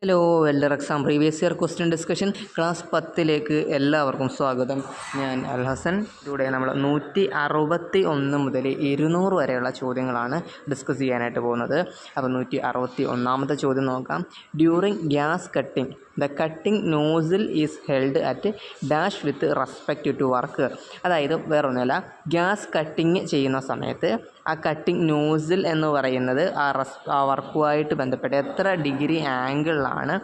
Hello welder exam previous year question discussion class 10ലേക്ക് എല്ലാവർക്കും സ്വാഗതം. ഞാൻ അൽ ഹസൻ. ഇവിടെ നമ്മൾ 161 മുതൽ 200 വരെയുള്ള ചോദ്യങ്ങളാണ് ഡിസ്കസ് ചെയ്യാനായിട്ട് പോകുന്നത്. അപ്പോൾ 161ാമത്തെ ചോദ്യം നോക്കാം. During gas cutting the cutting nozzle is held at dash with respect to work. അതായത് വേറൊന്നുമല്ല, ഗ്യാസ് കട്ടിങ് ചെയ്യുന്ന സമയത്ത് ആ കട്ടിംഗ് നോസിൽ എന്ന് പറയുന്നത് ആ വർക്കുമായിട്ട് ബന്ധപ്പെട്ട് എത്ര ഡിഗ്രി ആംഗിളിലാണ്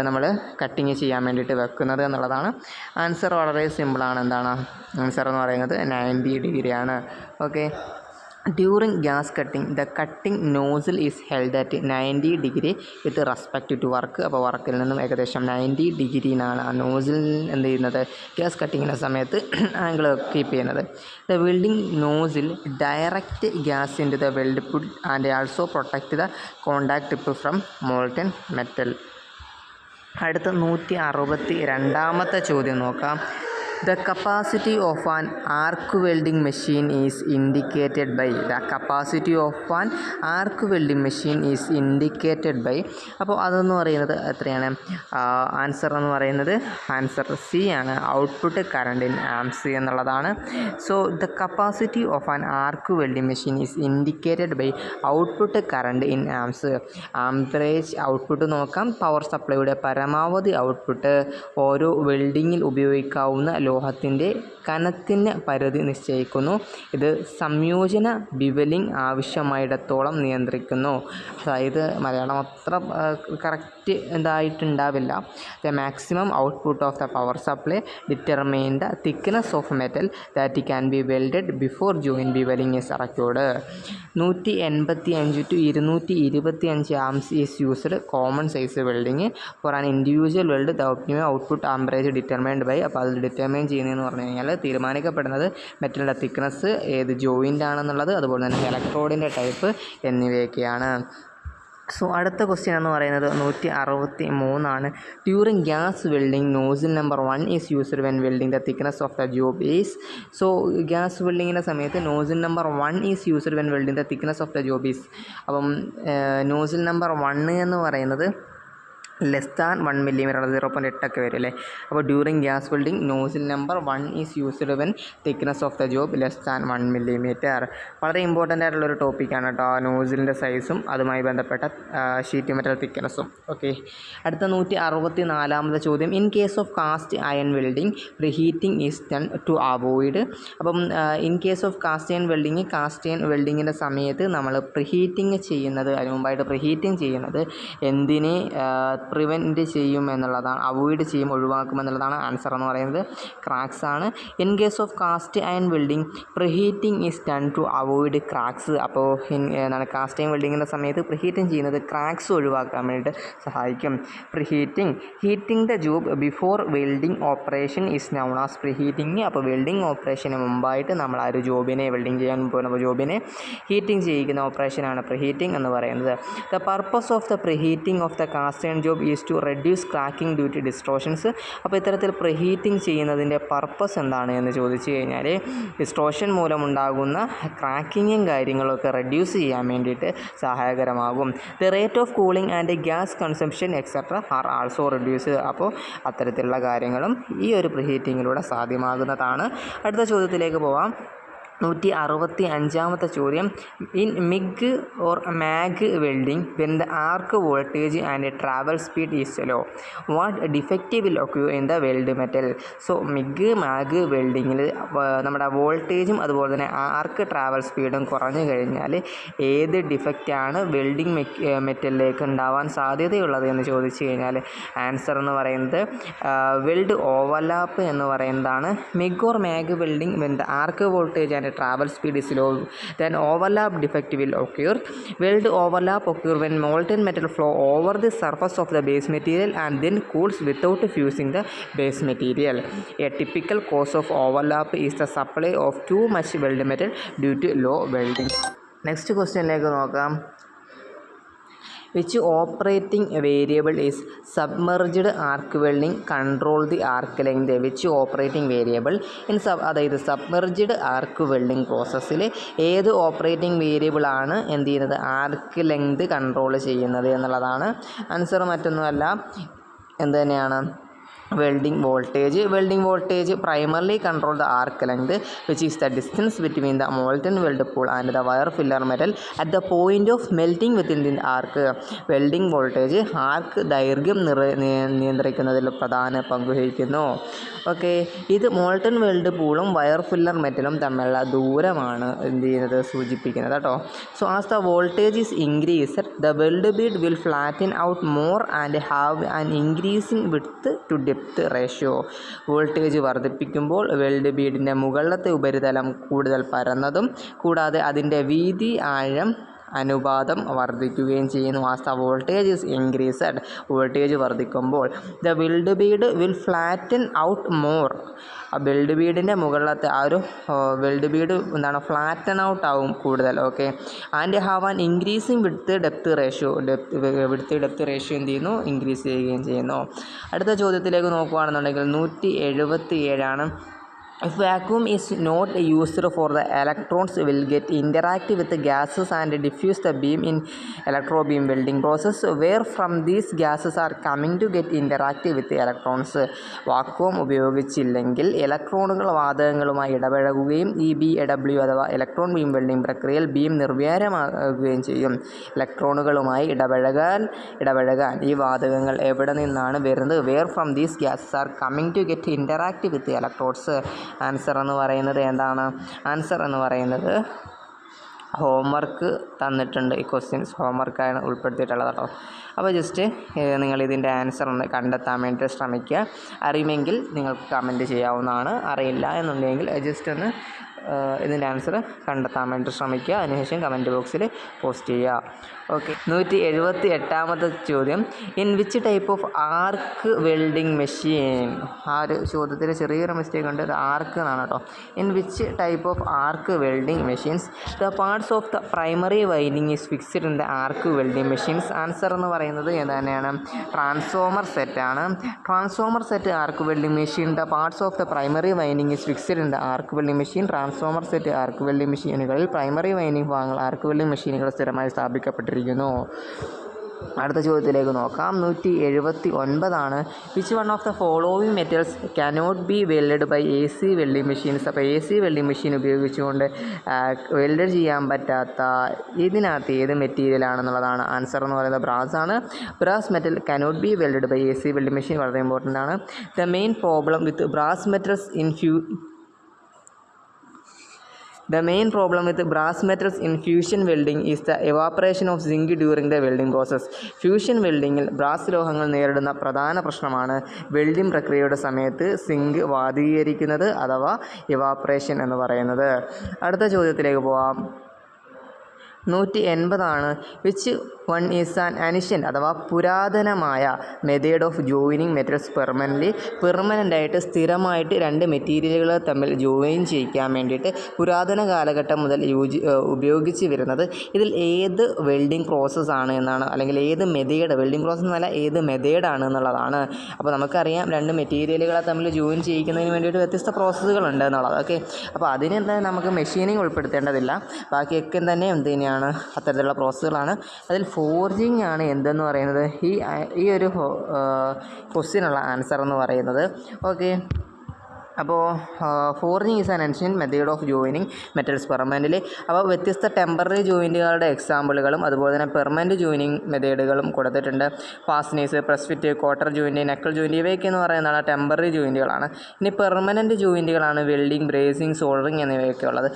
നമ്മൾ കട്ടിങ് ചെയ്യാൻ വേണ്ടിയിട്ട് വെക്കുന്നത് എന്നുള്ളതാണ്. ആൻസർ വളരെ സിമ്പിളാണ്. എന്താണ് ആൻസർ എന്ന് പറയുന്നത്? 90 ഡിഗ്രിയാണ്. Okay. During gas cutting the cutting nozzle is held at 90 degree with respect to work. അപ്പോൾ വർക്കിൽ നിന്നും ഏകദേശം 90 ഡിഗ്രിയിലാണ് ആ നോസിൽ എന്ത് ചെയ്യുന്നത്? ഗ്യാസ് കട്ടിങ്ങിൻ്റെ സമയത്ത് ആംഗിൾ കീപ്പ് ചെയ്യുന്നത്. The welding nozzle direct gas into the weld puddle and also protect the contact tip from molten metal. അടുത്ത 162ാമത്തെ ചോദ്യം നോക്കാം. The capacity of an arc welding machine is indicated by. The capacity of an arc welding machine is indicated by. അപ്പോൾ അതെന്ന് പറയുന്നത് എത്രയാണ്? Answer എന്ന് പറയുന്നത് ആൻസർ സി ആണ്. ഔട്ട്പുട്ട് കറണ്ട് ഇൻ ആംസ് എന്നുള്ളതാണ്. So the capacity of an arc welding machine is indicated by output current in amps. Amperage output നോക്കാം. Power സപ്ലൈയുടെ പരമാവധി ഔട്ട്പുട്ട് ഓരോ വെൽഡിങ്ങിൽ ഉപയോഗിക്കാവുന്ന ലോഹത്തിൻ്റെ കനത്തിന് പരിധി നിശ്ചയിക്കുന്നു. ഇത് സംയോജന ബിവലിംഗ് ആവശ്യമായിടത്തോളം നിയന്ത്രിക്കുന്നു. അതായത് മലയാളം അത്ര കറക്റ്റ് ഇതായിട്ടുണ്ടാവില്ല. The maximum output of the power supply determine the thickness of metal that can be welded before joint bevelling is record. 185 to 225 amps is used common size welding for an individual weld. The optimum output amperage determined by. അപ്പോൾ അത് determine ചെയ്യുന്നതെന്ന് പറഞ്ഞു കഴിഞ്ഞാൽ തീരുമാനിക്കപ്പെടുന്നത് മെറ്റലിൻ്റെ thickness, ഏത് joint ആണെന്നുള്ളത്, അതുപോലെ തന്നെ ഇലക്ട്രോഡിൻ്റെ ടൈപ്പ് എന്നിവയൊക്കെയാണ്. സോ അടുത്ത ക്വസ്റ്റ്യൻ എന്ന് പറയുന്നത് 163ആണ്. During gas welding nozzle number 1 is used when welding the thickness of the job is. So gas വെൽഡിങ്ങിൻ്റെ സമയത്ത് nozzle number 1 is used when welding the thickness of the job is. അപ്പം nozzle number 1 എന്ന് പറയുന്നത് less than 1 millimetre, 0.8 ഒക്കെ വരും അല്ലേ. അപ്പോൾ during gas welding nozzle number 1 is used when thickness of the job less than 1 millimetre. വളരെ important ആയിട്ടുള്ളൊരു ടോപ്പിക്കാണ് കേട്ടോ, നോസിലിൻ്റെ സൈസും അതുമായി ബന്ധപ്പെട്ട ഷീറ്റ് മെറ്റൽ തിക്നെസ്സും. ഓക്കെ. അടുത്ത 164ാമത്തെ ചോദ്യം. In case of cast iron welding preheating is done to avoid. അപ്പം in case of cast iron വെൽഡിങ്ങിൻ്റെ സമയത്ത് നമ്മൾ പ്രീഹീറ്റിംഗ് ചെയ്യുന്നത്, അതിന് മുമ്പായിട്ട് പ്രീഹീറ്റിംഗ് ചെയ്യുന്നത് എന്തിനെ പ്രിവെൻറ്റ് ചെയ്യും എന്നുള്ളതാണ്, അവോയ്ഡ് ചെയ്യും, ഒഴിവാക്കുമെന്നുള്ളതാണ്. ആൻസർ എന്ന് പറയുന്നത് ക്രാക്സ് ആണ്. In case of cast iron welding preheating is done to avoid cracks. അപ്പോൾ എന്താണ് കാസ്റ്റ് അയൺ വെൽഡിങ്ങിൻ്റെ സമയത്ത് പ്രീഹീറ്റിംഗ് ചെയ്യുന്നത് ക്രാക്സ് ഒഴിവാക്കാൻ വേണ്ടിയിട്ട് സഹായിക്കും. Heating the job before welding operation is known as preheating. അപ്പോൾ വെൽഡിംഗ് ഓപ്പറേഷന് മുമ്പായിട്ട് നമ്മൾ ആ ഒരു ജോബിനെ, വെൽഡിംഗ് ചെയ്യാൻ പോകുന്ന ജോബിനെ ഹീറ്റിംഗ് ചെയ്യിക്കുന്ന ഓപ്പറേഷനാണ് പ്രീഹീറ്റിംഗ് എന്ന് പറയുന്നത്. The purpose of the preheating of the cast iron job is to reduce cracking due to distortions. അപ്പോൾ ഇത്തരത്തിൽ പ്രീഹീറ്റിംഗ് ചെയ്യുന്നതിൻ്റെ പർപ്പസ് എന്താണ് എന്ന് ചോദിച്ചു കഴിഞ്ഞാൽ ഡിസ്ട്രോഷൻ മൂലമുണ്ടാകുന്ന ക്രാക്കിങ്ങും കാര്യങ്ങളൊക്കെ റെഡ്യൂസ് ചെയ്യാൻ വേണ്ടിയിട്ട് സഹായകരമാകും. The rate of cooling and gas consumption etcetera are also reduce. അപ്പോൾ അത്തരത്തിലുള്ള കാര്യങ്ങളും ഈ ഒരു പ്രീഹീറ്റിങ്ങിലൂടെ സാധ്യമാകുന്നതാണ്. അടുത്ത ചോദ്യത്തിലേക്ക് പോവാം. 165ാമത്തെ ചോദ്യം. In MIG or MAG welding when the arc voltage and travel speed is low what defect will occur in the weld metal. So MIG MAG വെൽഡിങ്ങിൽ നമ്മുടെ വോൾട്ടേജും അതുപോലെ തന്നെ ആർക്ക് ട്രാവൽ സ്പീഡും കുറഞ്ഞു കഴിഞ്ഞാൽ ഏത് ഡിഫക്റ്റാണ് വെൽഡിംഗ് മെറ്റലിലേക്ക് ഉണ്ടാവാൻ സാധ്യതയുള്ളത് എന്ന് ചോദിച്ചു കഴിഞ്ഞാൽ ആൻസർ എന്ന് പറയുന്നത് വെൽഡ് ഓവർലാപ്പ് എന്ന് പറയുന്നതാണ്. MIG or MAG welding when the arc voltage and travel speed is low, then overlap defect will occur. Weld overlap occur when molten metal flow over the surface of the base material and then cools without fusing the base material. A typical cause of overlap is the supply of too much weld metal due to low welding. Next question ലേക്ക് നോക്കാം. Which operating variable is submerged arc welding control the arc length. Which operating variable അതായത് submerged arc welding പ്രോസസ്സിൽ ഏത് operating വേരിയബിളാണ് എന്ത് ചെയ്യുന്നത്, arc length control ചെയ്യുന്നത് എന്നുള്ളതാണ് ആൻസർ. മറ്റൊന്നുമല്ല, എന്ത് തന്നെയാണ്, welding voltage primarily control the arc length, which is the distance between the molten weld pool and the wire filler metal at the point of melting within the arc. Welding voltage arc ദൈർഘ്യം നിയന്ത്രിക്കുന്നതിൽ പ്രധാന പങ്ക് വഹിക്കുന്നു. Okay, ഇത് molten weld പൂളും wire filler മെറ്റലും തമ്മിലുള്ള ദൂരമാണ് എന്ത് ചെയ്യുന്നത്, സൂചിപ്പിക്കുന്നത് കേട്ടോ. So as the voltage is increased the weld bead will flatten out more and have an increasing width to depth ratio. Voltage വർദ്ധിപ്പിക്കുമ്പോൾ വെൽഡ് ബീഡിൻ്റെ മുകളിലത്തെ ഉപരിതലം കൂടുതൽ പരന്നതും കൂടാതെ അതിൻ്റെ വീതി ആഴം അനുപാതം വർദ്ധിക്കുകയും ചെയ്യുന്നു. As the voltage is increased, voltage വർദ്ധിക്കുമ്പോൾ the weld bead will flatten out more. ആ വെൽഡ് ബീഡിൻ്റെ മുകളിലത്തെ ആ ഒരു വെൽഡ് ബീഡ് എന്താണ്, ഫ്ലാറ്റൻ ഔട്ട് ആവും കൂടുതൽ. Okay, and have an increasing depth ratio എന്ത് ചെയ്യുന്നു, ഇൻക്രീസ് ചെയ്യുകയും ചെയ്യുന്നു. അടുത്ത ചോദ്യത്തിലേക്ക് നോക്കുകയാണെന്നുണ്ടെങ്കിൽ 177 If vacuum is not used for the electrons will get interact with the gases and diffuse the beam in electrobeam welding process, where from these gases are coming to get interact with the electrons. Vacuum ഉപയോഗിച്ചില്ലെങ്കിൽ ഇലക്ട്രോണുകൾ വാതകങ്ങളുമായി ഇടപഴകുകയും ഈ BAW അഥവാ electron beam welding പ്രക്രിയയിൽ beam നിർവ്യാരമാകുകയും ചെയ്യും. ഇലക്ട്രോണുകളുമായി ഇടപഴകാൻ ഈ വാതകങ്ങൾ എവിടെ നിന്നാണ് വരുന്നത്? Where from these gases are coming to get interact with electrodes. Answer എന്ന് പറയുന്നത് എന്താണ്? ആൻസർ എന്ന് പറയുന്നത് ഹോംവർക്ക് തന്നിട്ടുണ്ട്. ഈ ക്വസ്റ്റ്യൻസ് ഹോംവർക്കാണ് ഉൾപ്പെടുത്തിയിട്ടുള്ളത് കേട്ടോ. അപ്പോൾ ജസ്റ്റ് നിങ്ങളിതിൻ്റെ ആൻസർ ഒന്ന് കണ്ടെത്താൻ വേണ്ടി ശ്രമിക്കുക. അറിയുമെങ്കിൽ നിങ്ങൾക്ക് കമൻറ്റ് ചെയ്യാവുന്നതാണ്. അറിയില്ല എന്നുണ്ടെങ്കിൽ ജസ്റ്റ് ഒന്ന് ഇതിൻ്റെ ആൻസർ കണ്ടെത്താൻ വേണ്ടി ശ്രമിക്കുക. അതിനുശേഷം കമൻറ്റ് ബോക്സിൽ പോസ്റ്റ് ചെയ്യുക. ഓക്കെ, 178 ചോദ്യം. In which type of arc welding machine? ആ ഒരു ചോദ്യത്തിൽ ചെറിയൊരു മിസ്റ്റേക്ക് ഉണ്ട്. ഇത് ആർക്ക് എന്നാണ് കേട്ടോ. In which type of arc welding machines the parts of the primary winding is fixed in the arc welding machines. Answer എന്ന് പറയുന്നത് ഏതാണ്? ട്രാൻസ്ഫോമർ സെറ്റാണ്. Transformer set arc welding machine. The parts of the primary winding is fixed in the arc welding machine. Transformer set arc welding മെഷീനുകളിൽ primary winding ഭാഗങ്ങൾ arc welding മെഷീനുകൾ സ്ഥിരമായി സ്ഥാപിക്കപ്പെട്ടിരിക്കുന്നു. അടുത്ത ചോദ്യത്തിലേക്ക് നോക്കാം. 179 which one of the following metals cannot be weld by AC welding machines. അപ്പോൾ AC welding machine ഉപയോഗിച്ചുകൊണ്ട് weld ചെയ്യാൻ പറ്റാത്ത ഇതിനകത്ത് ഏത് മെറ്റീരിയലാണെന്നുള്ളതാണ്. ആൻസർ എന്ന് പറയുന്നത് ബ്രാസ് ആണ്. Brass metal cannot be weld by AC welding machine വളരെ ഇമ്പോർട്ടൻ്റ് ആണ്. The main problem with brass metals The main problem with brass metals in fusion welding is the evaporation of zinc during the welding process. Fusion വെൽഡിങ്ങിൽ brass ലോഹങ്ങൾ നേരിടുന്ന പ്രധാന പ്രശ്നമാണ് welding പ്രക്രിയയുടെ സമയത്ത് zinc വാതകീകരിക്കുന്നത് അഥവാ ഇവാപ്പറേഷൻ എന്ന് പറയുന്നത്. അടുത്ത ചോദ്യത്തിലേക്ക് പോവാം. 180 വിച്ച് വൺ ഈസ് ആൻ അനിഷ്യൻ്റ് അഥവാ പുരാതനമായ മെത്തേഡ് ഓഫ് ജോയിനിങ് മെറ്റൽസ് പെർമനൻ്റായിട്ട് സ്ഥിരമായിട്ട് രണ്ട് മെറ്റീരിയലുകൾ തമ്മിൽ ജോയിൻ ചെയ്യിക്കാൻ വേണ്ടിയിട്ട് പുരാതന കാലഘട്ടം മുതൽ ഉപയോഗിച്ച് വരുന്നത്. ഇതിൽ ഏത് വെൽഡിംഗ് പ്രോസസ്സാണ് എന്നാണ്, അല്ലെങ്കിൽ ഏത് മെത്തേഡ്, വെൽഡിംഗ് പ്രോസസ്സ് എന്നല്ല ഏത് മെത്തേഡാണ് എന്നുള്ളതാണ്. അപ്പോൾ നമുക്കറിയാം രണ്ട് മെറ്റീരിയലുകളെ തമ്മിൽ ജോയിൻ ചെയ്യിക്കുന്നതിന് വേണ്ടിയിട്ട് വ്യത്യസ്ത പ്രോസസ്സുകളുണ്ട് എന്നുള്ളത്. ഓക്കെ, അപ്പോൾ അതിനെന്തായാലും നമുക്ക് മെഷീനിങ് ഉൾപ്പെടുത്തേണ്ടതില്ല. ബാക്കിയൊക്കെ തന്നെ എന്ത് തന്നെയാണ്, അത്തരത്തിലുള്ള പ്രോസസ്സുകളാണ്. അതിൽ ഫോർജിങ് ആണ് എന്തെന്ന് പറയുന്നത് ഈ ഒരു ക്വസ്റ്റ്യനുള്ള ആൻസർ എന്ന് പറയുന്നത്. ഓക്കെ, അപ്പോൾ forging is an ancient method of joining metals permanently. അപ്പോൾ വ്യത്യസ്ത ടെമ്പററി ജോയിൻറ്റുകളുടെ എക്സാമ്പിളുകളും അതുപോലെ തന്നെ പെർമനൻറ്റ് ജോയിനിങ് മെത്തേഡുകളും കൊടുത്തിട്ടുണ്ട്. Fasteners, press fit, quarter joint, knuckle joint ഇവയൊക്കെ എന്ന് പറയുന്നതാണ് ടെമ്പററി ജോയിൻറ്റുകളാണ്. ഇനി പെർമനൻറ്റ് ജോയിൻറ്റുകളാണ് വെൽഡിങ്, ബ്രേസിങ്, സോൾഡറിങ് എന്നിവയൊക്കെ ഉള്ളത്.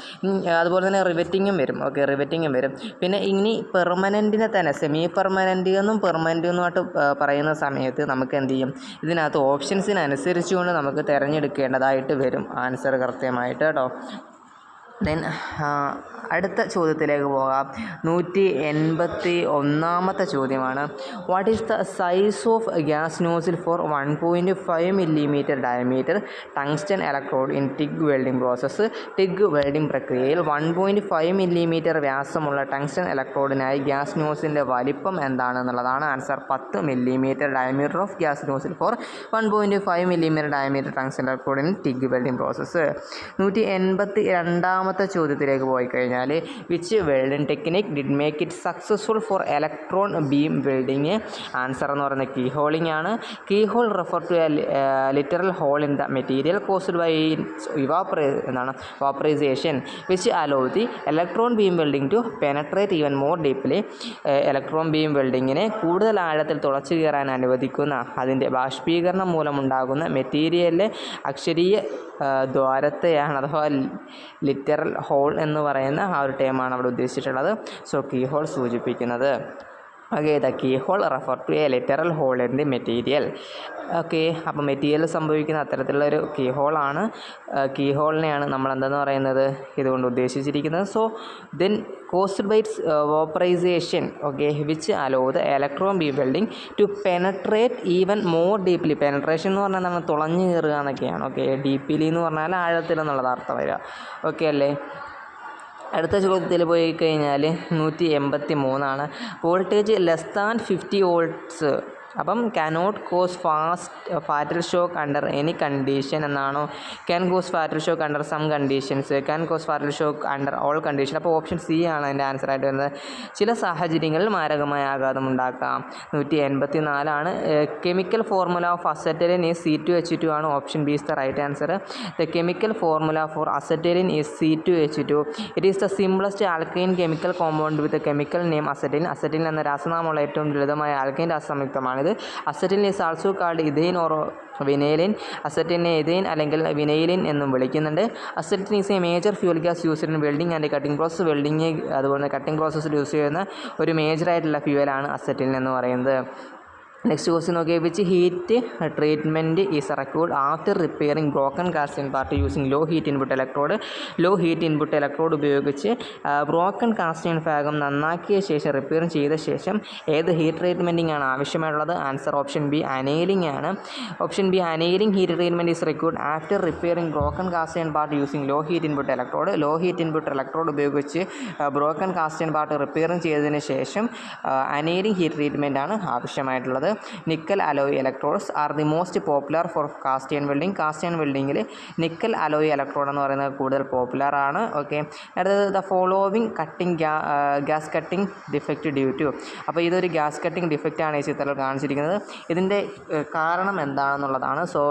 അതുപോലെ തന്നെ റിവറ്റിങ്ങും വരും. ഓക്കെ, റിവറ്റിങ്ങും വരും. പിന്നെ ഇനി പെർമനൻറ്റിനെ തന്നെ സെമി പെർമനൻറ്റ് എന്നും പെർമനൻറ്റ് എന്നുമായിട്ട് പറയുന്ന സമയത്ത് നമുക്ക് എന്ത് ചെയ്യും, ഇതിനകത്ത് ഓപ്ഷൻസിനനുസരിച്ചുകൊണ്ട് നമുക്ക് തിരഞ്ഞെടുക്കേണ്ടതായിട്ട് വരും ആൻസർ കൃത്യമായിട്ട് കേട്ടോ. ദെൻ അടുത്ത ചോദ്യത്തിലേക്ക് പോകാം. 181ാമത്തെ ചോദ്യമാണ്. What is the size of gas nozzle for 1.5 mm diameter tungsten electrode in TIG welding process? TIG welding പ്രക്രിയയിൽ 1.5 mm വ്യാസമുള്ള ടങ്സ്റ്റൺ ഇലക്ട്രോഡിനായി ഗ്യാസ് നോസിൻ്റെ വലിപ്പം എന്താണെന്നുള്ളതാണ് answer. 10 mm diameter of gas nozzle for 1.5 mm diameter tungsten electrode in TIG welding process. 182ാമത്തെ ചോദ്യത്തിലേക്ക് പോയി കഴിഞ്ഞാൽ which welding technique did make it successful for electron beam welding? Answer എന്ന് പറയുന്നത് കീ ഹോളിംഗ് ആണ്. Key hole refer to a literal hole in the material caused by vaporization which allow the electron beam welding to penetrate even more deeply. Electron beam വെൽഡിങ്ങിനെ കൂടുതൽ ആഴത്തിൽ തുളച്ചു കയറാൻ അനുവദിക്കുന്ന അതിൻ്റെ ബാഷ്പീകരണം മൂലമുണ്ടാകുന്ന മെറ്റീരിയലിലെ അക്ഷരീയ ദ്വാരത്തെയാണ് അഥവാ ലിറ്ററൽ ഹോൾ എന്ന് പറയുന്ന ആ ഒരു ടേമാണ് അവിടെ ഉദ്ദേശിച്ചിട്ടുള്ളത്. സോ കീ ഹോൾ സൂചിപ്പിക്കുന്നത്. Okay, the key hole refer to a literal hole in the material. Okay, അപ്പോൾ മെറ്റീരിയൽ സംഭവിക്കുന്ന അത്തരത്തിലുള്ളൊരു കീ ഹോളാണ്. കീ ഹോളിനെയാണ് നമ്മൾ എന്തെന്ന് പറയുന്നത് ഇതുകൊണ്ട് ഉദ്ദേശിച്ചിരിക്കുന്നത്. So then caused by vaporization, okay, which allow the electron beam welding to penetrate even more deeply. Penetration എന്ന് പറഞ്ഞാൽ നമ്മൾ തുളഞ്ഞു കയറുക എന്നൊക്കെയാണ്. ഓക്കെ, ഡീപ്ലി എന്ന് പറഞ്ഞാൽ ആഴത്തിൽ എന്നുള്ളത് അർത്ഥം വരിക. ഓക്കെ അല്ലേ? അടുത്ത ചോദ്യത്തിൽ പോയി കഴിഞ്ഞാൽ 183ആണ്. വോൾട്ടേജ് ലെസ് ദാൻ 50 വോൾട്ട്സ് അപ്പം cannot cause fatal shock under any condition എന്നാണോ? can cause fatal shock under some conditions, can cause fatal shock under all conditions. അപ്പോൾ ഓപ്ഷൻ സി ആണ് അതിൻ്റെ ആൻസർ ആയിട്ട് വരുന്നത്. ചില സാഹചര്യങ്ങളിൽ മാരകമായ ആഘാതം ഉണ്ടാക്കാം. 184ആണ്. Chemical formula of acetylene is C2H2 ആണ്. Option B is the right answer. The chemical formula for acetylene is C2H2. It is the simplest alkyne chemical compound with chemical name acetylene. Acetylene എന്ന രാസനാമമുള്ള ഏറ്റവും ലളിതമായ alkyne രാസസംയുക്തമാണ്. Acetylene is also called ethyne or vinylene. അസറ്റിനെ ethyne അല്ലെങ്കിൽ vinylene എന്നും വിളിക്കുന്നുണ്ട്. Acetylene is a major fuel gas used in welding and cutting process. Welding അതുപോലെ കട്ടിംഗ് പ്രോസസ്സിൽ യൂസ് ചെയ്യുന്ന ഒരു മേജറായിട്ടുള്ള ഫ്യൂവലാണ് അസറ്റിൻ എന്ന് പറയുന്നത്. നെക്സ്റ്റ് ക്വസ്റ്റ്യൻ നോക്കിയാൽ which heat treatment is required after repairing broken cast iron part using low heat input electrode. Low heat input electrode ഉപയോഗിച്ച് ബ്രോക്കൺ കാസ്റ്റൺ ഭാഗം നന്നാക്കിയ ശേഷം റിപ്പയർ ചെയ്ത ശേഷം ഏത് ഹീറ്റ് ട്രീറ്റ്മെൻറ്റിംഗ് ആണ് ആവശ്യമായിട്ടുള്ളത്? ആൻസർ ഓപ്ഷൻ ബി അനൈലിംഗ് ആണ്. Option B annealing heat treatment is required after repairing broken cast iron part using low heat input electrode. Low heat input electrode ഉപയോഗിച്ച് ബ്രോക്കൺ കാസ്റ്റൺ പാർട്ട് റിപ്പയറിംഗ് ചെയ്തതിന് ശേഷം annealing heat treatment ആണ് ആവശ്യമായിട്ടുള്ളത്. Nickel alloy electrodes are the most popular for cast and welding. Cast and വെൽഡിങ്ങിൽ nickel alloy electrode എന്ന് പറയുന്നത് കൂടുതൽ popular ആണ്. ഓക്കെ, അടുത്തത് the following cutting gas cutting defect due to. അപ്പോൾ ഇതൊരു ഗ്യാസ് കട്ടിംഗ് ഡിഫക്റ്റാണ് ഈ ചിത്രത്തിൽ കാണിച്ചിരിക്കുന്നത്. ഇതിൻ്റെ കാരണം എന്താണെന്നുള്ളതാണ്. സോ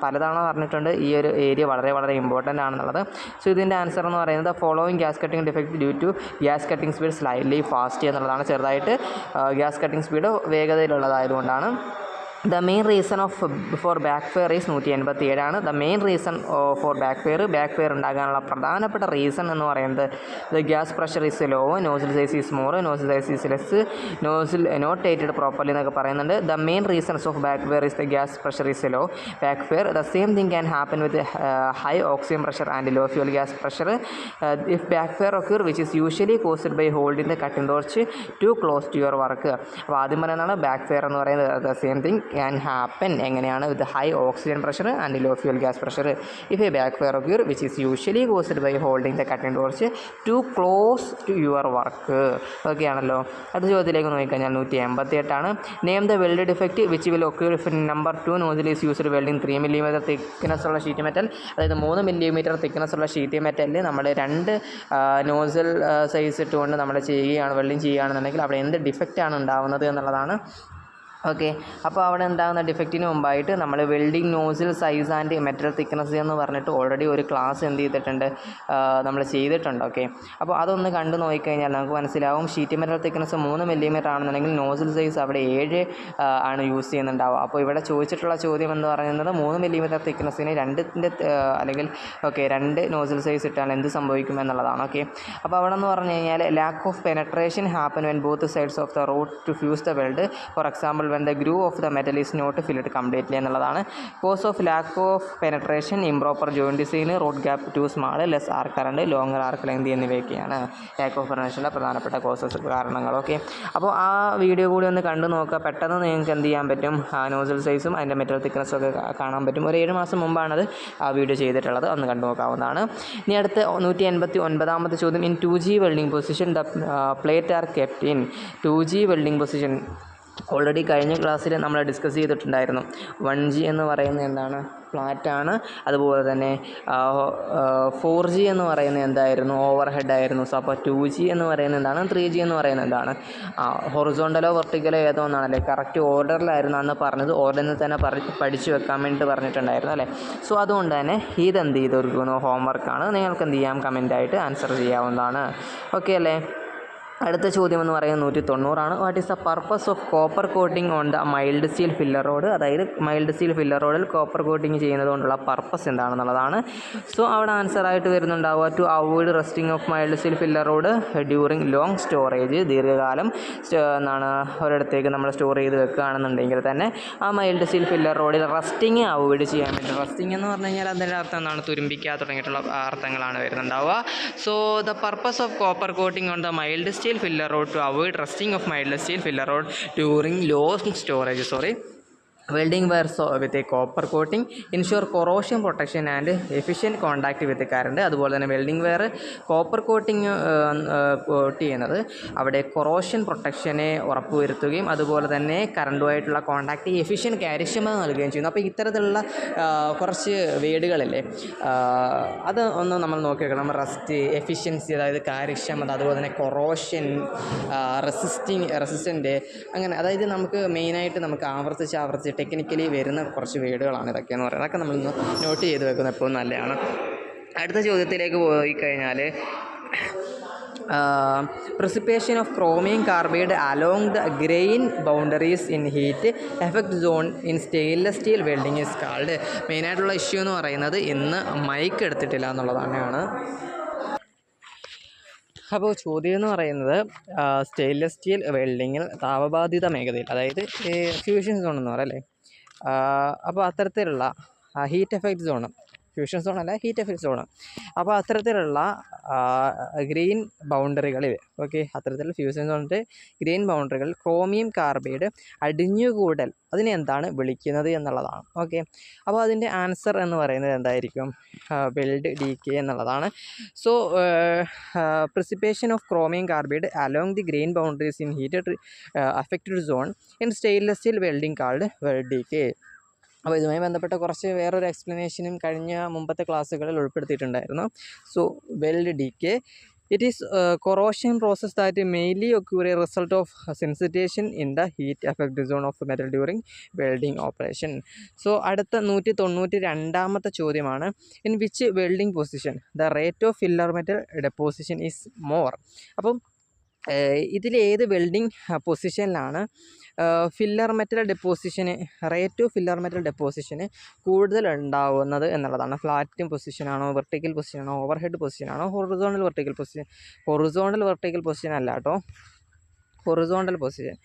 പലതവണ പറഞ്ഞിട്ടുണ്ട് ഈ ഒരു ഏരിയ വളരെ വളരെ ഇമ്പോർട്ടൻ്റ് ആണെന്നുള്ളത്. സോ ഇതിൻ്റെ ആൻസർ എന്ന് പറയുന്നത് following gas cutting defect due to gas cutting speed slightly fast എന്നുള്ളതാണ്. ചെറുതായിട്ട് ഗ്യാസ് കട്ടിംഗ് സ്പീഡ് വേഗതയിലുള്ളതായതുകൊണ്ടാണ്. The main reason for backfire is 187ആണ്. The main reason for backfire ഉണ്ടാകാനുള്ള പ്രധാനപ്പെട്ട റീസൺ എന്ന് പറയുന്നത് the gas pressure is low, nozzle size is more, nozzle size is less, nozzle not tighted properly എന്നൊക്കെ പറയുന്നുണ്ട്. The main reasons of backfire is the gas pressure is law, backfire. The same thing can happen with high oxygen pressure and low fuel gas pressure. If backfire occur which is usually caused by holding the cutting torch too close to your work. അപ്പോൾ ആദ്യം പറയുന്നതാണ് backfire എന്ന് പറയുന്നത്. The same thing can happen എങ്ങനെയാണ് with high oxygen pressure and low fuel gas pressure. If a backfire occur which is usually caused by holding the cutting torch too close to your work. Okay ആണല്ലോ. അടുത്ത ചോദ്യത്തിലേക്ക് നോക്കിക്കഴിഞ്ഞാൽ 188ആണ്. Name the weld defect which will occur if number 2 nozzle is used welding 3 mm thickness ഉള്ള sheet metal. അതായത് 3 mm thickness ഉള്ള sheet മെറ്റലിൽ നമ്മൾ 2 നോസിൽ സൈസ് ഇട്ടുകൊണ്ട് നമ്മൾ വെൽഡിംഗ് ചെയ്യുകയാണെന്നുണ്ടെങ്കിൽ അവിടെ എന്ത് ഡിഫക്റ്റാണ് ഉണ്ടാകുന്നത് എന്നുള്ളതാണ്. ഓക്കെ, അപ്പോൾ അവിടെ ഉണ്ടാകുന്ന ഡിഫക്റ്റിന് മുമ്പായിട്ട് നമ്മൾ welding nozzle size and metal thickness എന്ന് പറഞ്ഞിട്ട് ഓൾറെഡി ഒരു ക്ലാസ് എന്ത് ചെയ്തിട്ടുണ്ട്, നമ്മൾ ചെയ്തിട്ടുണ്ട്. ഓക്കെ, അപ്പോൾ അതൊന്ന് കണ്ടു നോക്കിക്കഴിഞ്ഞാൽ നമുക്ക് മനസ്സിലാവും. ഷീറ്റ് മെറ്റൽ തിക്നെസ് 3 mm ആണെന്നുണ്ടെങ്കിൽ നോസിൽ സൈസ് അവിടെ 7 ആണ് യൂസ് ചെയ്യുന്നുണ്ടാവുക. അപ്പോൾ ഇവിടെ ചോദിച്ചിട്ടുള്ള ചോദ്യം എന്ന് പറയുന്നത് 3 mm തിക്നെസ്സിന് 2 നോസിൽ സൈസ് ഇട്ടാൽ എന്ത് സംഭവിക്കും എന്നുള്ളതാണ്. ഓക്കെ, അപ്പോൾ അവിടെ എന്ന് പറഞ്ഞു കഴിഞ്ഞാൽ lack of penetration happen when both sides of the rod to fuse the weld. For example when the groove of the metal is not filled completely എന്നുള്ളതാണ്. Cause of lack of penetration, improper joint design, rod gap too small, less arc current, longer arc length എന്നിവയൊക്കെയാണ് lack of പെനട്രേഷൻ്റെ പ്രധാനപ്പെട്ട causes കാരണങ്ങൾ. Okay, അപ്പോൾ ആ video കൂടി ഒന്ന് കണ്ടു നോക്കുക. പെട്ടെന്ന് നിങ്ങൾക്ക് എന്ത് ചെയ്യാൻ പറ്റും, നോസിൽ സൈസും അതിൻ്റെ മെറ്റൽ തിക്നെസ്സും ഒക്കെ കാണാൻ പറ്റും. ഒരു 7 മാസം മുമ്പാണത് ആ വീഡിയോ ചെയ്തിട്ടുള്ളത്, ഒന്ന് കണ്ടു നോക്കാവുന്നതാണ്. ഇനി അടുത്ത 189ാമത്തെ ചോദ്യം. In 2G welding position the plate R kept in 2G welding position. Already കഴിഞ്ഞ ക്ലാസ്സിൽ നമ്മൾ ഡിസ്കസ് ചെയ്തിട്ടുണ്ടായിരുന്നു. 1G എന്ന് പറയുന്നത് എന്താണ്, ഫ്ലാറ്റാണ്. അതുപോലെ തന്നെ 4G എന്ന് പറയുന്നത് എന്തായിരുന്നു, ഓവർ ഹെഡായിരുന്നു. സോ അപ്പോൾ 2G എന്ന് പറയുന്നത് എന്താണ്, 3G എന്ന് പറയുന്നത് എന്താണ്, ഹൊറിസോണ്ടലോ വെർട്ടിക്കലോ ഏതോ ഒന്നാണല്ലേ. കറക്റ്റ് ഓർഡറിലായിരുന്നു അന്ന് പറഞ്ഞത്, ഓർഡറിൽ തന്നെ പഠിച്ചു വെക്കാൻ വേണ്ടിയിട്ട് പറഞ്ഞിട്ടുണ്ടായിരുന്നു അല്ലേ. സോ അതുകൊണ്ട് തന്നെ ഇതെന്ത് ചെയ്തിരിക്കുന്നു, ഹോംവർക്കാണ്. നിങ്ങൾക്ക് എന്ത് ചെയ്യാം, കമൻറ്റായിട്ട് ആൻസർ ചെയ്യാവുന്നതാണ്. ഓക്കെ അല്ലേ. അടുത്ത ചോദ്യം എന്ന് പറയുന്നത് 190 what is the purpose of copper coating on the mild steel filler rod. അതായത് മൈൽഡ് സ്റ്റീൽ ഫില്ലർ റോഡിൽ കോപ്പർ കോട്ടിംഗ് ചെയ്യുന്നത് കൊണ്ടുള്ള പർപ്പസ് എന്താണെന്നുള്ളതാണ്. സോ അവിടെ ആൻസറായിട്ട് വരുന്നുണ്ടാവുക to avoid rusting of mild steel filler rod during long storage. ദീർഘകാലം എന്താണ് ഒരിടത്തേക്ക് നമ്മൾ സ്റ്റോർ ചെയ്ത് വെക്കുകയാണെന്നുണ്ടെങ്കിൽ തന്നെ ആ മൈൽഡ് സ്റ്റീൽ ഫില്ലർ റോഡിൽ റസ്റ്റിങ് അവോയ്ഡ് ചെയ്യാൻ വേണ്ടി. റസ്റ്റിംഗ് എന്ന് പറഞ്ഞു കഴിഞ്ഞാൽ അതിൻ്റെ അർത്ഥം എന്താണ്, തുരുമ്പിക്കുക തുടങ്ങിയിട്ടുള്ള അർത്ഥങ്ങളാണ് വരുന്നുണ്ടാവുക. So the purpose of copper coating on the mild steel filler rod to avoid rusting of mild steel filler rod during long storage. Welding wire with a copper coating ensure corrosion protection and efficient contact with the current. അതുപോലെ തന്നെ welding wire copper coating coat ചെയ്യുന്നത് അവിടെ corrosion പ്രൊട്ടക്ഷനെ ഉറപ്പുവരുത്തുകയും അതുപോലെ തന്നെ കറണ്ടുമായിട്ടുള്ള contact efficient കാര്യക്ഷമത നൽകുകയും ചെയ്യുന്നു. അപ്പോൾ ഇത്തരത്തിലുള്ള കുറച്ച് വേർഡുകളില്ലേ, അത് ഒന്ന് നമ്മൾ നോക്കിയേക്കണം. റസ്റ്റ്, എഫിഷ്യൻസി അതായത് കാര്യക്ഷമത, അതുപോലെ തന്നെ കൊറോഷൻ, റെസിസ്റ്റൻ്റ്, അങ്ങനെ അതായത് നമുക്ക് മെയിനായിട്ട് നമുക്ക് ആവർത്തിച്ച് ടെക്നിക്കലി വരുന്ന കുറച്ച് വേർഡുകളാണ് ഇതൊക്കെയെന്ന് പറയുന്നത്. അതൊക്കെ നമ്മളൊന്ന് നോട്ട് ചെയ്ത് വെക്കുന്നത് എപ്പോഴും നല്ലതാണ്. അടുത്ത ചോദ്യത്തിലേക്ക് പോയി കഴിഞ്ഞാൽ precipitation of chromium carbide along the grain boundaries in heat effect zone in stainless steel welding is called. മെയിനായിട്ടുള്ള ഇഷ്യൂ എന്ന് പറയുന്നത് ഇന്ന് മൈക്ക് എടുത്തിട്ടില്ല എന്നുള്ളതാണ്. അപ്പോൾ ചോദ്യം എന്ന് പറയുന്നത് സ്റ്റെയിൻലെസ് സ്റ്റീൽ വെൽഡിങ്ങിൽ താപബാധിത മേഖലയിൽ, അതായത് ഫ്യൂഷൻ സോൺ എന്ന് പറയല്ലേ, അപ്പോൾ അത്തരത്തിലുള്ള heat effect zone, fusion zone അല്ല ഹീറ്റ് എഫക്റ്റ് സോണ്, അപ്പോൾ അത്തരത്തിലുള്ള ഗ്രെയിൻ ബൗണ്ടറികളിൽ, ഓക്കെ, അത്തരത്തിലുള്ള ഫ്യൂഷൻ സോണിൻ്റെ ഗ്രെയിൻ ബൗണ്ടറികളിൽ ക്രോമിയം കാർബൈഡ് അടിഞ്ഞുകൂടൽ അതിനെ എന്താണ് വിളിക്കുന്നത് എന്നുള്ളതാണ്. ഓക്കെ, അപ്പോൾ അതിൻ്റെ ആൻസർ എന്ന് പറയുന്നത് എന്തായിരിക്കും, വെൽഡ് ഡീക്കേ എന്നുള്ളതാണ്. So precipitation of chromium carbide along the grain boundaries in heated affected zone in stainless steel welding called weld decay. അപ്പോൾ ഇതുമായി ബന്ധപ്പെട്ട കുറച്ച് വേറൊരു എക്സ്പ്ലനേഷനും മുമ്പത്തെ ക്ലാസ്സുകളിൽ ഉൾപ്പെടുത്തിയിട്ടുണ്ടായിരുന്നു. So weld decay, it is corrosion process that mainly occur a result of sensitization in the heat effect zone of metal during welding operation. So അടുത്ത 192ാമത്തെ ചോദ്യമാണ്, in which welding position the rate of filler metal deposition is more. അപ്പം ഇതിലേത് welding പൊസിഷനിലാണ് filler metal ഡെപ്പോസിഷന്, rate of filler metal ഡെപ്പോസിഷന് കൂടുതൽ ഉണ്ടാവുന്നത് എന്നുള്ളതാണ്. ഫ്ലാറ്റ് പൊസിഷനാണോ, വെർട്ടിക്കൽ പൊസിഷനാണോ, ഓവർ ഹെഡ് പൊസിഷനാണോ, horizontal vertical position. Horizontal vertical position അല്ല കേട്ടോ, ഹൊറിസോണ്ടൽ പൊസിഷൻ.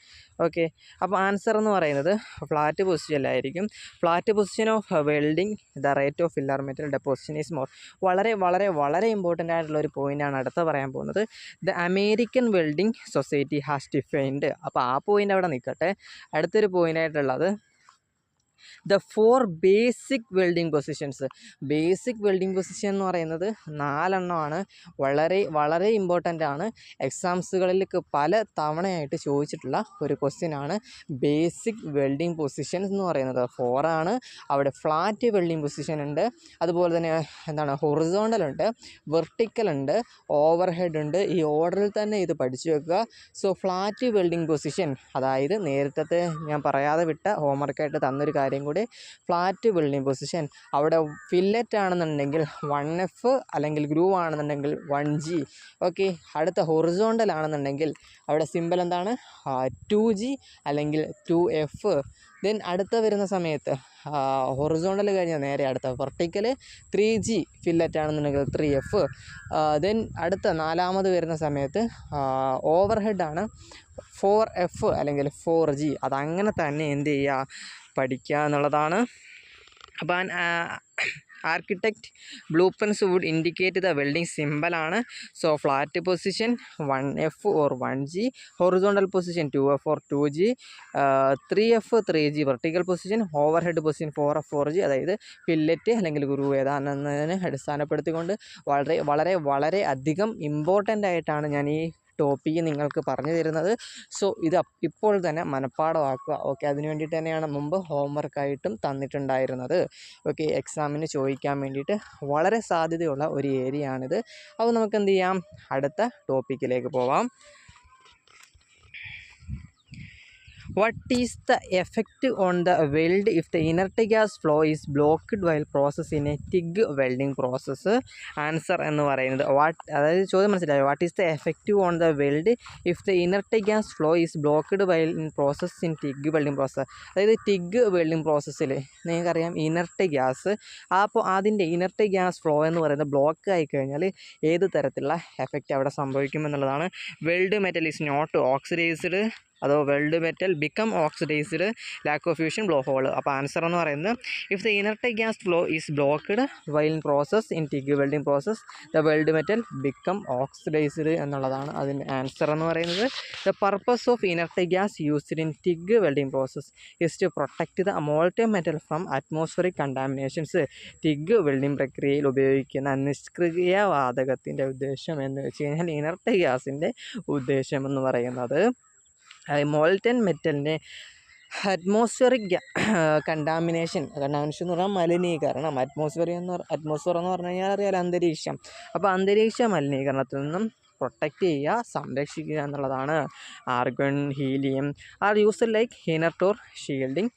ഓക്കെ, അപ്പോൾ ആൻസർ എന്ന് പറയുന്നത് ഫ്ലാറ്റ് പൊസിഷനിലായിരിക്കും. Flat position of welding the rate of filler metal deposition is more. വളരെ വളരെ വളരെ ഇമ്പോർട്ടൻ്റ് ആയിട്ടുള്ള ഒരു പോയിൻ്റാണ് അടുത്ത പറയാൻ പോകുന്നത്. The American Welding Society has defined. അപ്പോൾ ആ പോയിൻ്റ് അവിടെ നിൽക്കട്ടെ. അടുത്തൊരു പോയിൻ്റായിട്ടുള്ളത് the 4 basic welding positions. Basic welding position എന്ന് പറയുന്നത് 4 എണ്ണമാണ്. വളരെ വളരെ ഇമ്പോർട്ടൻ്റ് ആണ്. എക്സാംസുകളിലേക്ക് പല തവണയായിട്ട് ചോദിച്ചിട്ടുള്ള ഒരു ക്വസ്റ്റ്യനാണ്. ബേസിക് വെൽഡിംഗ് പൊസിഷൻസ് എന്ന് പറയുന്നത് 4 ആണ്. അവിടെ ഫ്ലാറ്റ് വെൽഡിംഗ് പൊസിഷൻ ഉണ്ട്, അതുപോലെ തന്നെ എന്താണ് ഹൊറിസോണ്ടൽ ഉണ്ട്, വെർട്ടിക്കൽ ഉണ്ട്, ഓവർ ഹെഡ് ഉണ്ട്. ഈ ഓർഡറിൽ തന്നെ ഇത് പഠിച്ചു വെക്കുക. സോ ഫ്ലാറ്റ് വെൽഡിംഗ് പൊസിഷൻ, അതായത് നേരത്തെ ഞാൻ പറയാതെ വിട്ട ഹോംവർക്കായിട്ട് തന്നൊരു കാര്യം കൂടി, ഫ്ലാറ്റ് വെൽഡിംഗ് പൊസിഷൻ അവിടെ ഫില്ലറ്റ് ആണെന്നുണ്ടെങ്കിൽ 1F അല്ലെങ്കിൽ ഗ്രൂവ് ആണെന്നുണ്ടെങ്കിൽ 1G. ഓക്കെ, അടുത്ത ഹൊറിസോണ്ടൽ ആണെന്നുണ്ടെങ്കിൽ അവിടെ സിമ്പിൾ എന്താണ് 2G അല്ലെങ്കിൽ 2F. ദെൻ അടുത്ത വരുന്ന സമയത്ത് ഹൊറിസോണ്ടൽ കഴിഞ്ഞാൽ നേരെ അടുത്ത വെർട്ടിക്കൽ 3G ഫില്ലറ്റ് ആണെന്നുണ്ടെങ്കിൽ 3F. ദെൻ അടുത്ത നാലാമത് വരുന്ന സമയത്ത് ഓവർ ഹെഡാണ് 4F അല്ലെങ്കിൽ 4G. അതങ്ങനെ തന്നെ എന്ത് ചെയ്യുക, പഠിക്കുക എന്നുള്ളതാണ്. അപ്പോൾ architect blueprints would indicate the welding സിമ്പലാണ്. So flat position 1F or 1G, horizontal position 2F or 2G, 3F 3G vertical position, overhead position 4F 4G. അതായത് ഫില്ലറ്റ് അല്ലെങ്കിൽ ഗ്രൂവ് ഏതാണെന്നതിനെ അടിസ്ഥാനപ്പെടുത്തിക്കൊണ്ട് വളരെ വളരെ വളരെ അധികം ഇമ്പോർട്ടൻ്റ് ആയിട്ടാണ് ഞാൻ ഈ ടോപ്പിക്ക് നിങ്ങൾക്ക് പറഞ്ഞു തരുന്നത്. സോ ഇത് ഇപ്പോൾ തന്നെ മനഃപ്പാഠമാക്കുക. ഓക്കെ, അതിന് വേണ്ടിയിട്ട് തന്നെയാണ് മുമ്പ് ഹോംവർക്കായിട്ടും തന്നിട്ടുണ്ടായിരുന്നത്. ഓക്കെ, എക്സാമിന് ചോദിക്കാൻ വേണ്ടിയിട്ട് വളരെ സാധ്യതയുള്ള ഒരു ഏരിയ ആണിത്. അപ്പോൾ നമുക്ക് എന്ത് ചെയ്യാം, അടുത്ത ടോപ്പിക്കിലേക്ക് പോവാം. What is the effect on the weld if the inert gas flow is blocked while process in a TIG welding process? Answer എന്ന് പറയുന്നത് അതായത് ചോദ്യം മനസ്സിലായോ? What is the effective on the weld if the inert gas flow is blocked while in process in TIG welding process. അതായത് TIG welding പ്രോസസ്സിൽ നിങ്ങൾക്കറിയാം inert gas, അപ്പോൾ അതിൻ്റെ ഇനർട്ട് ഗ്യാസ് ഫ്ലോ എന്ന് പറയുന്നത് ബ്ലോക്ക് ആയിക്കഴിഞ്ഞാൽ ഏത് തരത്തിലുള്ള എഫക്റ്റ് അവിടെ സംഭവിക്കുമെന്നുള്ളതാണ്. Weld metal is not oxidised, അതോ weld metal become oxidised, lack of fusion, blowhole. അപ്പോൾ ആൻസർ എന്ന് പറയുന്നത് if the inert gas flow is blocked while process in TIG welding process the weld metal become oxidised എന്നുള്ളതാണ് അതിൻ്റെ answer എന്ന് പറയുന്നത്. The purpose of inert gas used in TIG welding process is to protect the molten metal from atmospheric contaminations. TIG welding പ്രക്രിയയിൽ ഉപയോഗിക്കുന്ന നിഷ്ക്രിയ വാതകത്തിൻ്റെ ഉദ്ദേശം എന്ന് വെച്ച് കഴിഞ്ഞാൽ ഇനർട്ട് ഗ്യാസിൻ്റെ ഉദ്ദേശം എന്ന് പറയുന്നത് മോൾട്ടൻ മെറ്റലിൻ്റെ അറ്റ്മോസ്ഫിയറിക് കണ്ടാമിനേഷൻ എന്ന് പറഞ്ഞാൽ മലിനീകരണം. അറ്റ്മോസ്ഫിയർ എന്ന് പറഞ്ഞു കഴിഞ്ഞാൽ അറിയാലോ, അന്തരീക്ഷം. അപ്പോൾ അന്തരീക്ഷ മലിനീകരണത്തിൽ നിന്നും പ്രൊട്ടക്റ്റ് ചെയ്യുക, സംരക്ഷിക്കുക എന്നുള്ളതാണ്. Argon, helium are used like inert or shielding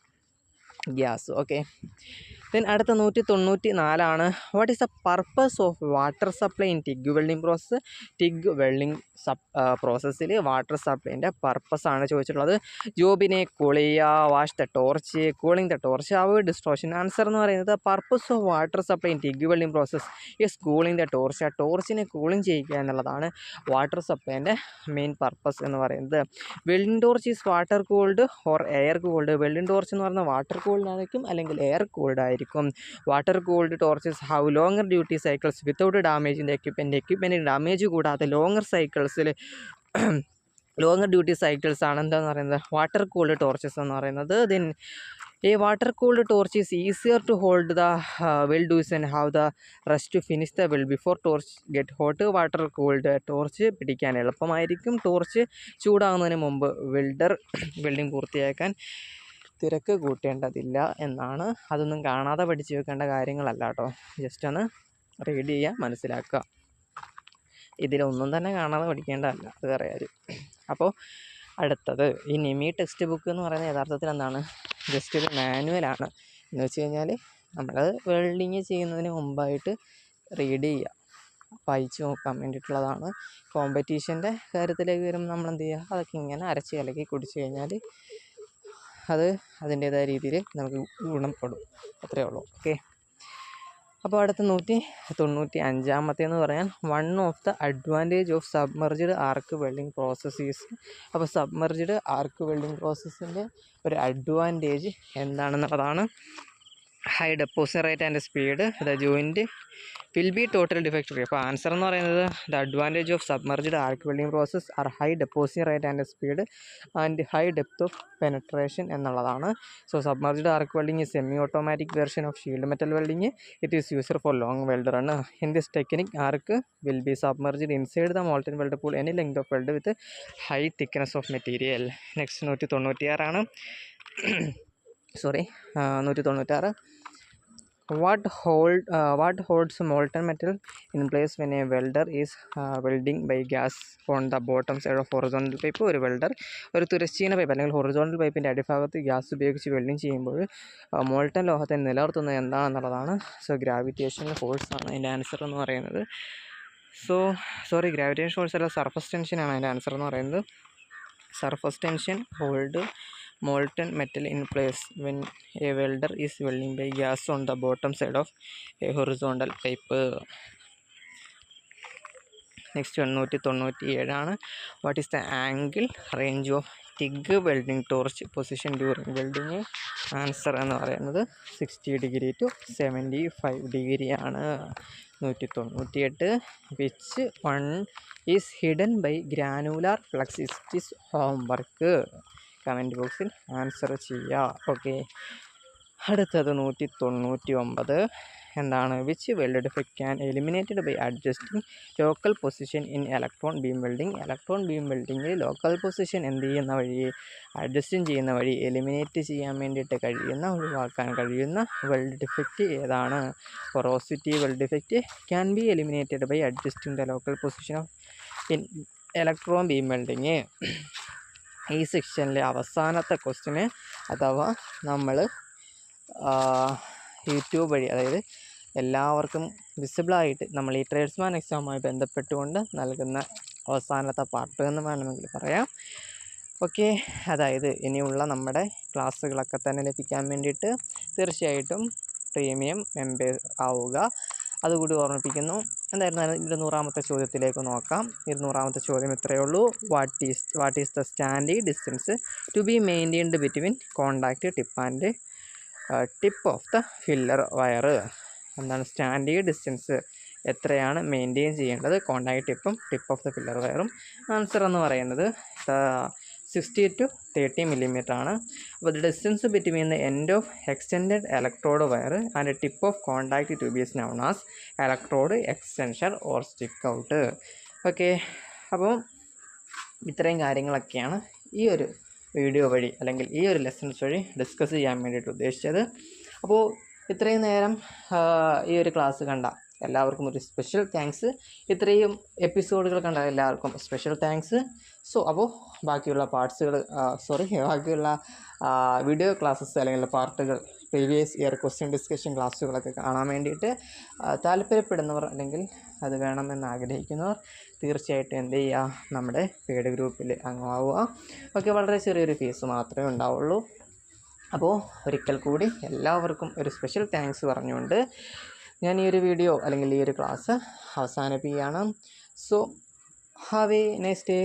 gas. Okay, then അടുത്ത 194 what is the purpose of water supply in TIG welding process. TIG welding പ്രോസസ്സിൽ വാട്ടർ സപ്ലൈൻ്റെ പർപ്പസാണ് ചോദിച്ചിട്ടുള്ളത്. ജോബിനെ കൂളിയ, wash the torch, cooling the torch, avoid distortion. Answer എന്ന് പറയുന്നത് purpose of water supply in TIG welding process is cooling the torch. ആ ടോർച്ചിനെ കൂളിംഗ് ചെയ്യിക്കുക എന്നുള്ളതാണ് വാട്ടർ സപ്ലൈൻ്റെ മെയിൻ പർപ്പസ് എന്ന് പറയുന്നത്. Welding torch is water cooled or air cooled. Welding torch എന്ന് പറഞ്ഞാൽ വാട്ടർ കൂൾഡ് ആയിരിക്കും അല്ലെങ്കിൽ എയർ കൂൾഡ് ആയിരിക്കും. Water cooled torches have longer duty cycles without damage in the എക്യുപ്മെൻറ്റിന് ഡാമേജ് കൂടാതെ ലോങ്ങർ ഡ്യൂട്ടി സൈക്കിൾസ് ആണ് എന്താണെന്ന് പറയുന്നത് വാട്ടർ കൂൾഡ് ടോർച്ചസ് എന്ന് പറയുന്നത്. Then a water cooled torch is easier to hold the weld does and have the rest to finish the weld before torch get hot. Water cooled torch പിടിക്കാൻ എളുപ്പമായിരിക്കും. Torch ചൂടാകുന്നതിന് മുമ്പ് welding പൂർത്തിയാക്കാൻ തിരക്ക് കൂട്ടേണ്ടതില്ല എന്നാണ്. അതൊന്നും കാണാതെ പഠിച്ചു വെക്കേണ്ട കാര്യങ്ങളല്ല കേട്ടോ, ജസ്റ്റ് ഒന്ന് റീഡ് ചെയ്യുക, മനസ്സിലാക്കുക. ഇതിലൊന്നും തന്നെ കാണാതെ പഠിക്കേണ്ടതല്ല, അത് വേറെ കാര്യം. അപ്പോൾ അടുത്തത് ഈ നിമി ടെക്സ്റ്റ് ബുക്ക് എന്ന് പറയുന്നത് യഥാർത്ഥത്തിൽ എന്താണ്, ജസ്റ്റ് ഒരു മാനുവലാണ്. എന്ന് വെച്ച് കഴിഞ്ഞാൽ നമ്മൾ വെൽഡിങ് ചെയ്യുന്നതിന് മുമ്പായിട്ട് റീഡ് ചെയ്യുക, വായിച്ച് നോക്കാൻ വേണ്ടിയിട്ടുള്ളതാണ്. കോമ്പറ്റീഷൻ്റെ കാര്യത്തിലേക്ക് വരുമ്പോൾ നമ്മൾ എന്ത് ചെയ്യുക, അതൊക്കെ ഇങ്ങനെ അരച്ച് കലക്കി കുടിച്ച് കഴിഞ്ഞാൽ അത് അതിൻ്റേതായ രീതിയിൽ നമുക്ക് ഗുണപ്പെടും. അത്രയേ ഉള്ളൂ. ഓക്കെ, അപ്പോൾ അടുത്ത 195 പറയാൻ one of the advantage of submerged arc welding processes. അപ്പോൾ സബ്മർജ്ഡ് ആർക്ക് വെൽഡിംഗ് പ്രോസസ്സിൻ്റെ ഒരു അഡ്വാൻറ്റേജ് എന്താണെന്നുള്ളതാണ്. High deposition rate and speed, the joint will be total defect free. അപ്പോൾ ആൻസർ എന്ന് പറയുന്നത് the advantage of submerged arc welding process are high deposition rate and speed and high depth of penetration എന്നുള്ളതാണ്. So submerged arc welding is semi automatic version of shield metal welding. It is used for long weld run. In this technique arc will be submerged inside the molten weld pool any length of weld with high thickness of material. Next 196 196. What holds molten metal in place when a welder is welding by gas on the bottom side of horizontal pipe? ഒരു welder ഒരു തിരശ്ചീന pipe അല്ലെങ്കിൽ horizontal പൈപ്പിൻ്റെ അടിഭാഗത്ത് gas ഉപയോഗിച്ച് welding ചെയ്യുമ്പോൾ molten ലോഹത്തെ നിലനിർത്തുന്നത് എന്താണെന്നുള്ളതാണ്. So gravitational force ആണ് അതിൻ്റെ ആൻസർ എന്ന് പറയുന്നത്. ഗ്രാവിറ്റേഷൻ ഫോഴ്സ് അല്ല, സർഫസ് ടെൻഷനാണ് അതിൻ്റെ ആൻസർ എന്ന് പറയുന്നത്. Surface tension hold molten metal in place when a welder is welding by gas on the bottom side of a horizontal pipe. Next 897 ആണ്. What is the angle range of TIG welding torch position during welding? Answer എന്ന് പറയുന്നത് 60° to 75° ആണ്. 198. Which one is hidden by granular flux? It is homework. Comment ബോക്സിൽ answer ചെയ്യുക. Okay, അടുത്തത് 199. എന്താണ്? Which weld defect can eliminated by adjusting local position in electron beam welding? Electron beam വെൽഡിങ്ങിൽ local position എന്ത് ചെയ്യുന്ന വഴി, adjusting ചെയ്യുന്ന വഴി എലിമിനേറ്റ് ചെയ്യാൻ വേണ്ടിയിട്ട് കഴിയുന്ന, ഒഴിവാക്കാൻ കഴിയുന്ന വെൽഡ് ഡിഫക്റ്റ് ഏതാണ്? Porosity weld defect can be eliminated by adjusting the local position of in electron beam welding. ഈ സെക്ഷനിലെ അവസാനത്തെ ക്വസ്റ്റിന് അഥവാ നമ്മൾ യൂട്യൂബ് വഴി, അതായത് എല്ലാവർക്കും വിസിബിളായിട്ട് നമ്മൾ ഈ ട്രേഡ്സ്മാൻ എക്സാമുമായി ബന്ധപ്പെട്ടുകൊണ്ട് നൽകുന്ന അവസാനത്തെ പാർട്ട് എന്ന് വേണമെങ്കിൽ പറയാം. ഓക്കെ, അതായത് ഇനിയുള്ള നമ്മുടെ ക്ലാസ്സുകളൊക്കെ തന്നെ ലഭിക്കാൻ വേണ്ടിയിട്ട് തീർച്ചയായിട്ടും പ്രീമിയം മെമ്പർ ആവുക. അതുകൂടി ഓർമ്മിപ്പിക്കുന്നു. എന്തായിരുന്നാലും 200-ാമത്തെ ചോദ്യത്തിലേക്ക് നോക്കാം. 200-ാമത്തെ ചോദ്യം ഇത്രയേ ഉള്ളൂ. What is the standard distance to be maintained between contact tip and tip of the filler wire? എന്താണ് സ്റ്റാൻഡേർഡ് ഡിസ്റ്റൻസ്? എത്രയാണ് മെയിൻറ്റെയിൻ ചെയ്യേണ്ടത് കോണ്ടാക്റ്റ് ടിപ്പും ടിപ്പ് ഓഫ് ദ ഫില്ലർ വയറും? ആൻസർ എന്ന് പറയുന്നത് 60 to 30 mm ആണ്. അപ്പോൾ the distance between the end of extended electrode wire and tip of contact tube is known as electrode extension or stick out. Okay, അപ്പോൾ ഇത്രയും കാര്യങ്ങളൊക്കെയാണ് ഈ ഒരു വീഡിയോ വഴി അല്ലെങ്കിൽ ഈ ഒരു ലെസൺസ് വഴി ഡിസ്കസ് ചെയ്യാൻ വേണ്ടിയിട്ട് ഉദ്ദേശിച്ചത്. അപ്പോൾ ഇത്രയും നേരം ഈ ഒരു ക്ലാസ് കണ്ട എല്ലാവർക്കും ഒരു സ്പെഷ്യൽ താങ്ക്സ്. ഇത്രയും എപ്പിസോഡുകൾ കണ്ട എല്ലാവർക്കും സ്പെഷ്യൽ താങ്ക്സ്. സോ അപ്പോൾ ബാക്കിയുള്ള ബാക്കിയുള്ള വീഡിയോ ക്ലാസ്സസ് അല്ലെങ്കിൽ പാർട്ടുകൾ, പ്രീവിയസ് ഇയർ ക്വസ്റ്റ്യൻ ഡിസ്കഷൻ ക്ലാസ്സുകളൊക്കെ കാണാൻ വേണ്ടിയിട്ട് താല്പര്യപ്പെടുന്നവർ അല്ലെങ്കിൽ അത് വേണമെന്ന് ആഗ്രഹിക്കുന്നവർ തീർച്ചയായിട്ടും എന്ത് ചെയ്യുക, നമ്മുടെ പെയ്ഡ് ഗ്രൂപ്പിൽ അംഗമാവുക. ഓക്കെ, വളരെ ചെറിയൊരു ഫീസ് മാത്രമേ ഉണ്ടാവുള്ളൂ. അപ്പോൾ ഒരിക്കൽ കൂടി എല്ലാവർക്കും ഒരു സ്പെഷ്യൽ താങ്ക്സ് പറഞ്ഞുകൊണ്ട് ഞാൻ ഈ ഒരു വീഡിയോ അല്ലെങ്കിൽ ഈ ഒരു ക്ലാസ് അവസാനിപ്പിക്കുകയാണ്. So have A nice day.